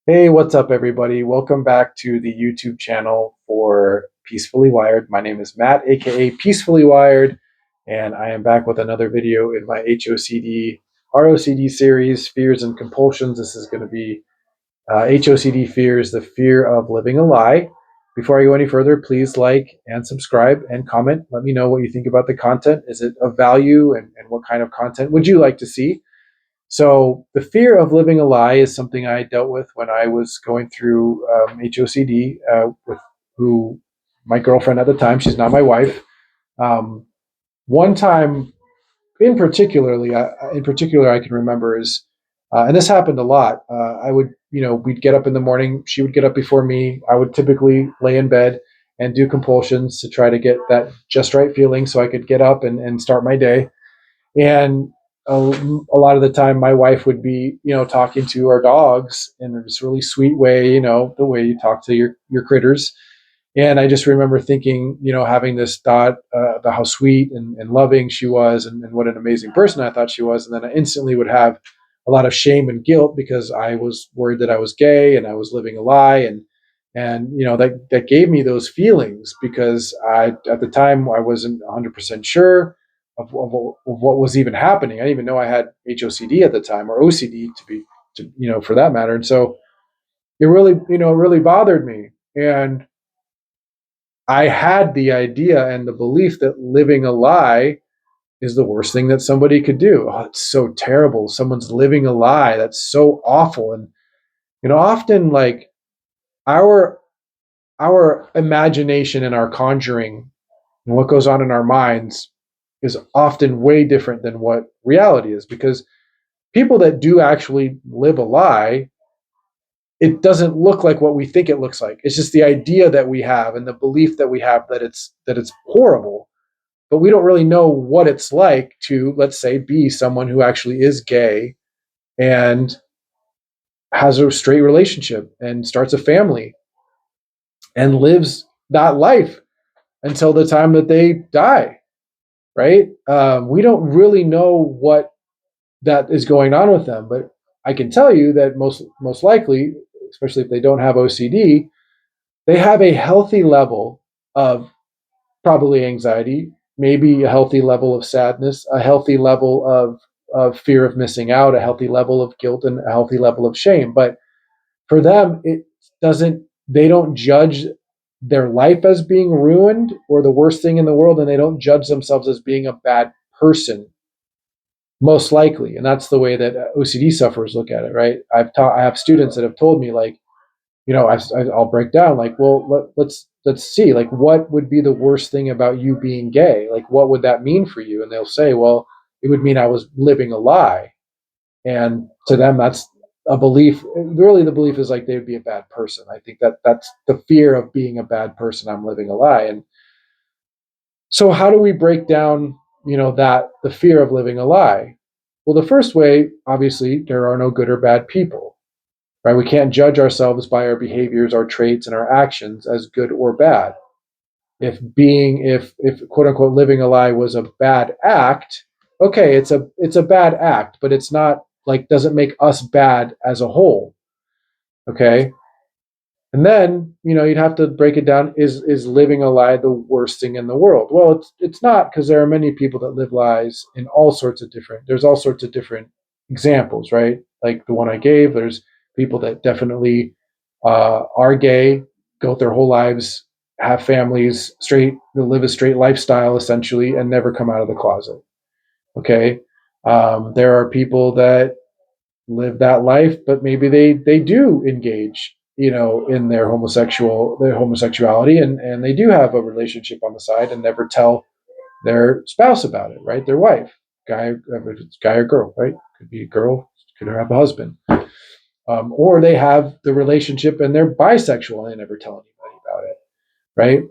Hey, what's up, everybody? Welcome back to the YouTube channel for Peacefully Wired. My name is Matt, aka Peacefully Wired, and I am back with another video in my HOCD, ROCD series, Fears and Compulsions. This is going to be HOCD fears, the fear of living a lie. Before I go any further, please like and subscribe and comment. Let me know what you think about the content. Is it of value, and what kind of content would you like to see? So the fear of living a lie is something I dealt with when I was going through HOCD with who my girlfriend at the time. She's not my wife. Um, One time in particular, I can remember is, and this happened a lot. I would, we'd get up in the morning. She would get up before me. I would typically lay in bed and do compulsions to try to get that just right feeling so I could get up and start my day. And a lot of the time my wife would be talking to our dogs in this really sweet way, the way you talk to your critters. And I just remember thinking, having this thought about how sweet and loving she was, and what an amazing person I thought she was. And then I instantly would have a lot of shame and guilt because I was worried that I was gay and I was living a lie. And that gave me those feelings because at the time I wasn't 100% sure of what was even happening. I didn't even know I had HOCD at the time, or OCD for that matter. And so it really bothered me. And I had the idea and the belief that living a lie is the worst thing that somebody could do. Oh, it's so terrible. Someone's living a lie. That's so awful. And often, like, our our imagination and our conjuring and what goes on in our minds is often way different than what reality is, because people that do actually live a lie, it doesn't look like what we think it looks like. It's just the idea that we have and the belief that we have that it's horrible, but we don't really know what it's like to, let's say, be someone who actually is gay and has a straight relationship and starts a family and lives that life until the time that they die, right? We don't really know what that is going on with them, but I can tell you that most likely, especially if they don't have OCD, they have a healthy level of probably anxiety, maybe a healthy level of sadness, a healthy level of fear of missing out, a healthy level of guilt, and a healthy level of shame. But for them, they don't judge their life as being ruined or the worst thing in the world, and they don't judge themselves as being a bad person, most likely. And that's the way that OCD sufferers look at it, right? I have students that have told me, like, I'll break down, like, well, let's see, like, what would be the worst thing about you being gay? Like, what would that mean for you? And they'll say, well, it would mean I was living a lie. And to them, that's a belief. Really, the belief is like they would be a bad person. I think that's the fear of being a bad person. I'm living a lie. And so, how do we break down, that the fear of living a lie? Well, the first way, obviously, there are no good or bad people, right? We can't judge ourselves by our behaviors, our traits, and our actions as good or bad. If quote unquote living a lie was a bad act, okay, it's a bad act, but it's not, like, doesn't make us bad as a whole. Okay. And then, you'd have to break it down. Is living a lie the worst thing in the world? Well, it's not, because there are many people that live lies in there's all sorts of different examples, right? Like the one I gave, there's people that definitely are gay, go their whole lives, have families, live a straight lifestyle essentially, and never come out of the closet. Okay. There are people that live that life, but maybe they do engage, in their homosexuality, and they do have a relationship on the side and never tell their spouse about it, right? Their wife, if it's guy or girl, right? Could be a girl, could have a husband, or they have the relationship and they're bisexual and they never tell anybody about it, right?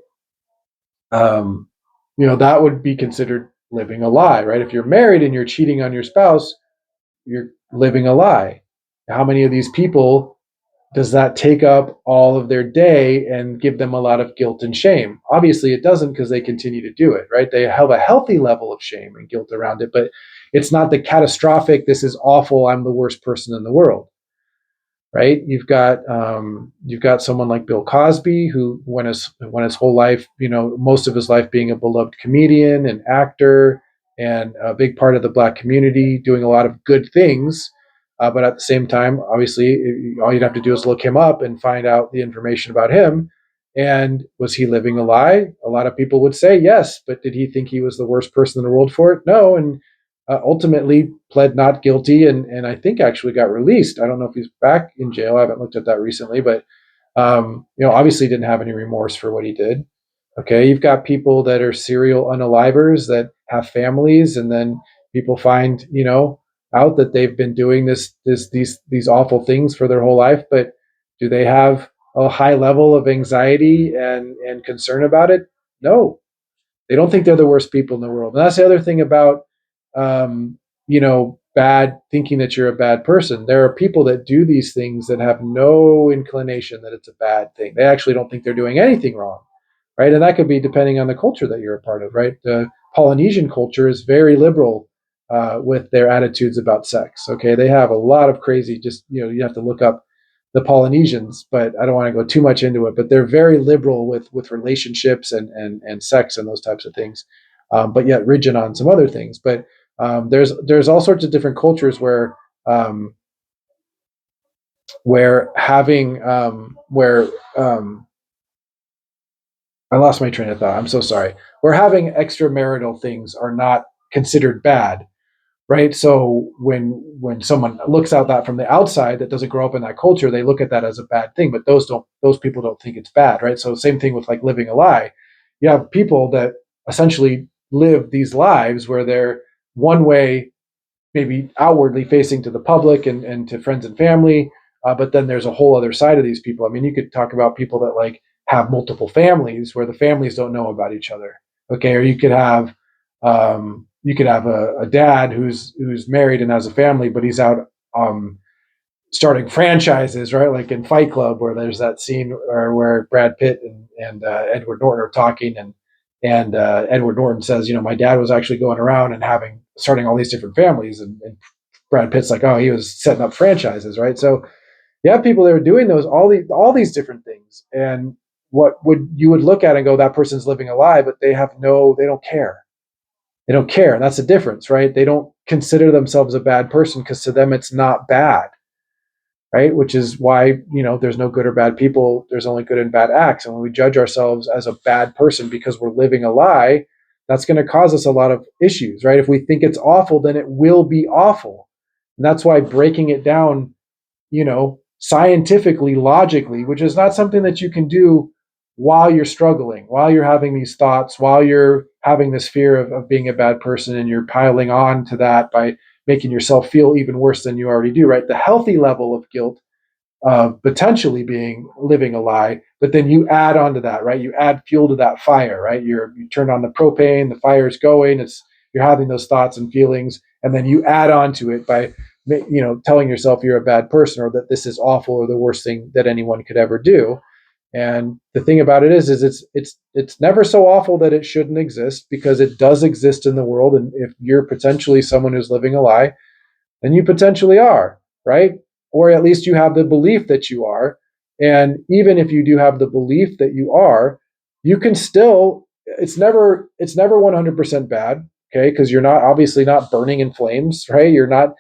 Um, that would be considered living a lie, right? If you're married and you're cheating on your spouse, you're living a lie. How many of these people does that take up all of their day and give them a lot of guilt and shame? Obviously, it doesn't, because they continue to do it, right? They have a healthy level of shame and guilt around it, but it's not the catastrophic, this is awful, I'm the worst person in the world, right? You've got someone like Bill Cosby, who went his whole life, most of his life being a beloved comedian and actor and a big part of the Black community, doing a lot of good things. But at the same time, obviously, all you'd have to do is look him up and find out the information about him. And was he living a lie? A lot of people would say yes, but did he think he was the worst person in the world for it? No. And ultimately pled not guilty, and I think actually got released. I don't know if he's back in jail. I haven't looked at that recently, but obviously didn't have any remorse for what he did. Okay, you've got people that are serial unalivers that have families, and then people find out that they've been doing these awful things for their whole life, but do they have a high level of anxiety and concern about it? No, they don't think they're the worst people in the world. And that's the other thing about, bad thinking that you're a bad person. There are people that do these things that have no inclination that it's a bad thing. They actually don't think they're doing anything wrong, right? And that could be depending on the culture that you're a part of, right? The Polynesian culture is very liberal with their attitudes about sex. Okay, they have a lot of crazy. Just you have to look up the Polynesians, but I don't want to go too much into it. But they're very liberal with relationships and sex and those types of things, but yet rigid on some other things. But there's all sorts of different cultures where having where I lost my train of thought. I'm so sorry. Where having extramarital things are not considered bad, right? So when someone looks at that from the outside that doesn't grow up in that culture, they look at that as a bad thing. But those people don't think it's bad, right? So same thing with like living a lie. You have people that essentially live these lives where they're one way, maybe outwardly facing to the public and to friends and family, but then there's a whole other side of these people. I mean, you could talk about people that like have multiple families where the families don't know about each other. Okay, or you could have a dad who's married and has a family, but he's out starting franchises, right? Like in Fight Club, where there's that scene where Brad Pitt and Edward Norton are talking, and Edward Norton says, my dad was actually going around and starting all these different families, and Brad Pitt's like, oh, he was setting up franchises, right? So you have people that are doing all these different things, and you would look at and go, that person's living a lie, but they don't care. They don't care. And that's the difference, right? They don't consider themselves a bad person because to them it's not bad, right? Which is why, there's no good or bad people. There's only good and bad acts. And when we judge ourselves as a bad person because we're living a lie, that's going to cause us a lot of issues, right? If we think it's awful, then it will be awful. And that's why breaking it down, scientifically, logically, which is not something that you can do while you're struggling, while you're having these thoughts, while you're having this fear of being a bad person, and you're piling on to that by making yourself feel even worse than you already do, right? The healthy level of guilt potentially being living a lie, but then you add on to that, right? You add fuel to that fire, right? You turn on the propane, the fire's going, you're having those thoughts and feelings, and then you add on to it by telling yourself you're a bad person or that this is awful or the worst thing that anyone could ever do. And the thing about it is it's never so awful that it shouldn't exist, because it does exist in the world. And if you're potentially someone who's living a lie, then you potentially are, right? Or at least you have the belief that you are. And even if you do have the belief that you are, you can still, it's never 100% bad, okay? Because you're not obviously not burning in flames, right? You're not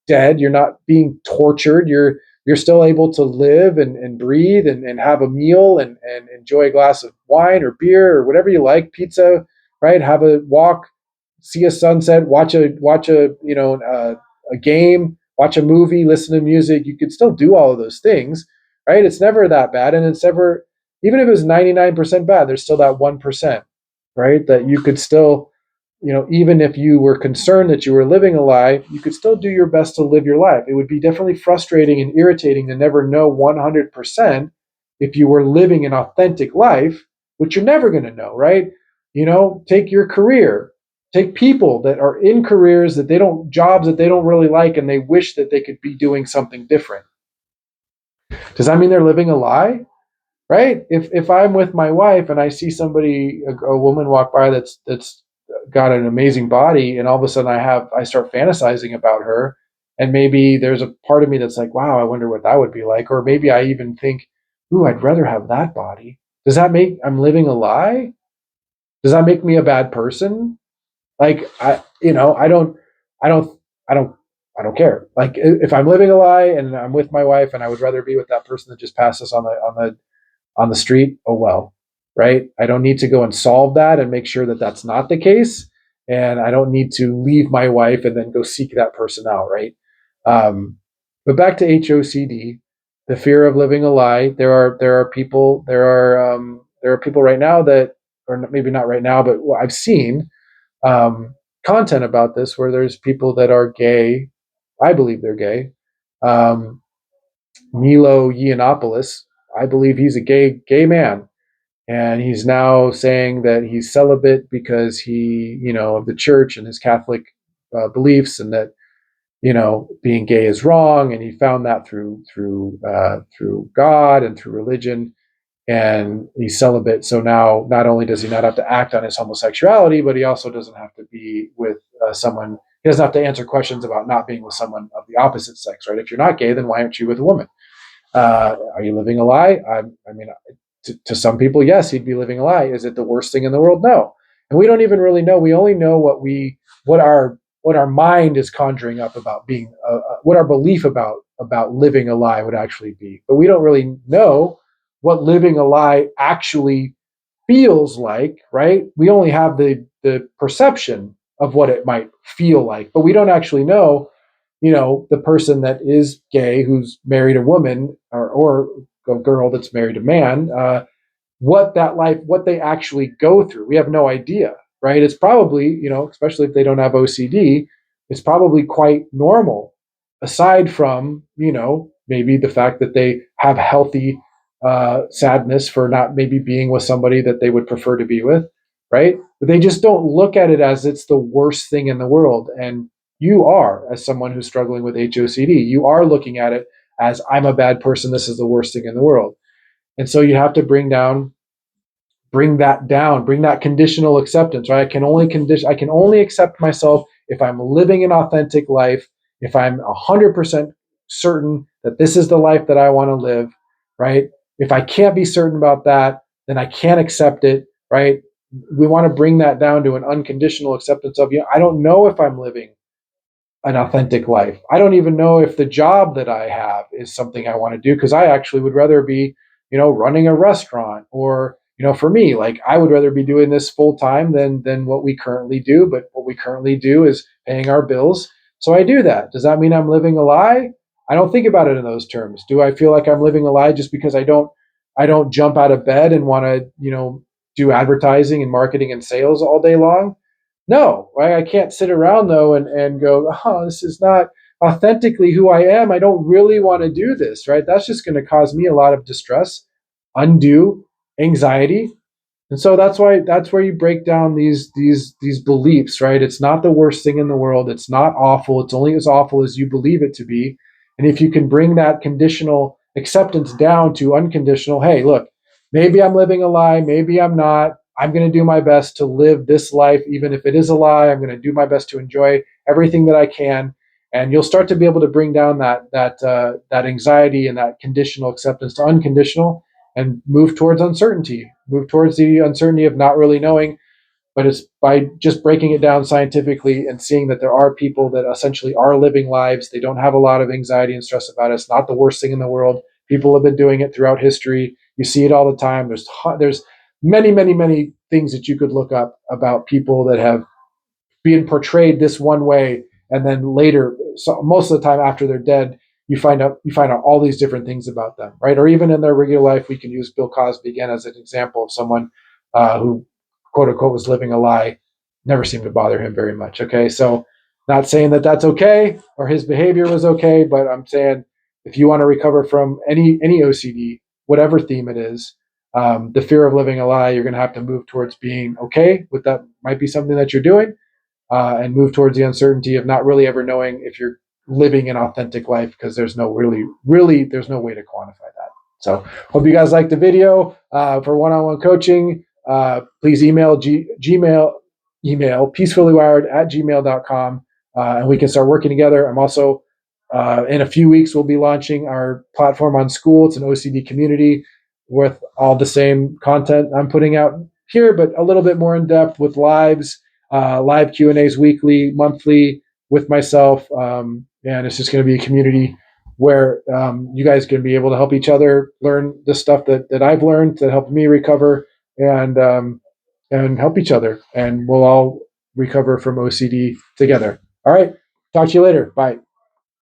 dead, you're not being tortured, you're still able to live and breathe and have a meal and enjoy a glass of wine or beer or whatever you like, pizza, right? Have a walk, see a sunset, watch a game, watch a movie, listen to music. You could still do all of those things, right? It's never that bad, and it's never, even if it was 99% bad, there's still that 1%, right? That you could still, even if you were concerned that you were living a lie, you could still do your best to live your life. It would be definitely frustrating and irritating to never know 100% if you were living an authentic life, which you're never going to know, right? Take your career. Take people that are in careers jobs that they don't really like, and they wish that they could be doing something different. Does that mean they're living a lie? Right? If I'm with my wife and I see somebody, a woman walk by that's got an amazing body, and all of a sudden I start fantasizing about her, And maybe there's a part of me that's like, wow, I wonder what that would be like. Or maybe I even think, ooh, I'd rather have that body. Does that make I'm living a lie? Does that make me a bad person? Like I don't, I don't, I don't care. Like if I'm living a lie and I'm with my wife and I would rather be with that person that just passed us on the street, oh well, right? I don't need to go and solve that and make sure that that's not the case, and I don't need to leave my wife and then go seek that person out, right? Um, but back to HOCD, the fear of living a lie. There are people right now that, or maybe not right now, but I've seen content about this where there's people that are gay. I believe they're gay. Um, Milo Yiannopoulos, I believe he's a gay man, and he's now saying that he's celibate because of the church and his Catholic beliefs, and that being gay is wrong, and he found that through God and through religion, and he's celibate. So now, not only does he not have to act on his homosexuality, but he also doesn't have to be with someone. He doesn't have to answer questions about not being with someone of the opposite sex, right? If you're not gay, then why aren't you with a woman? Are you living a lie? I mean, to some people, yes, he'd be living a lie. Is it the worst thing in the world? No. And we don't even really know. We only know what our mind is conjuring up about being, what our belief about living a lie would actually be. But we don't really know what living a lie actually feels like, right? We only have the perception of what it might feel like, but we don't actually know, the person that is gay who's married a woman, or a girl that's married a man, what they actually go through. We have no idea, right? It's probably, especially if they don't have OCD, it's probably quite normal, aside from, maybe the fact that they have healthy sadness for not maybe being with somebody that they would prefer to be with, right? But they just don't look at it as it's the worst thing in the world. And you are, as someone who's struggling with HOCD, you are looking at it as, I'm a bad person, this is the worst thing in the world. And so you have to bring that conditional acceptance, right? I can only accept myself if I'm living an authentic life, if I'm 100% certain that this is the life that I want to live, right? If I can't be certain about that, then I can't accept it, right? We want to bring that down to an unconditional acceptance of, I don't know if I'm living an authentic life. I don't even know if the job that I have is something I want to do, because I actually would rather be, running a restaurant, or, for me, like, I would rather be doing this full time than what we currently do. But what we currently do is paying our bills. So I do that. Does that mean I'm living a lie? I don't think about it in those terms. Do I feel like I'm living a lie just because I don't jump out of bed and want to, do advertising and marketing and sales all day long? No, right? I can't sit around though and go, oh, this is not authentically who I am. I don't really want to do this, right? That's just going to cause me a lot of distress, undue anxiety. And so that's where you break down these beliefs, right? It's not the worst thing in the world. It's not awful. It's only as awful as you believe it to be. And if you can bring that conditional acceptance down to unconditional, hey, look, maybe I'm living a lie, maybe I'm not. I'm going to do my best to live this life, even if it is a lie. I'm going to do my best to enjoy everything that I can, and you'll start to be able to bring down that anxiety and that conditional acceptance to unconditional, and move towards uncertainty, move towards the uncertainty of not really knowing. But it's by just breaking it down scientifically and seeing that there are people that essentially are living lives. They don't have a lot of anxiety and stress about it. It's not the worst thing in the world. People have been doing it throughout history. You see it all the time. There's many, many, many things that you could look up about people that have being portrayed this one way, and then later, so most of the time after they're dead, you find out all these different things about them, right? Or even in their regular life, we can use Bill Cosby again as an example of someone who, quote unquote, was living a lie. Never seemed to bother him very much. Okay, so not saying that that's okay or his behavior was okay, but I'm saying if you want to recover from any OCD, whatever theme it is, the fear of living a lie, you're going to have to move towards being okay with that. Might be something that you're doing, and move towards the uncertainty of not really ever knowing if you're living an authentic life, because there's no there's no way to quantify that. So hope you guys liked the video. For one-on-one coaching, please email peacefullywired@gmail.com, and we can start working together. I'm also In a few weeks, we'll be launching our platform on school. It's an OCD community with all the same content I'm putting out here, but a little bit more in depth with live Q&As weekly, monthly with myself. And it's just going to be a community where you guys can be able to help each other learn the stuff that I've learned to help me recover and help each other. And we'll all recover from OCD together. All right. Talk to you later. Bye.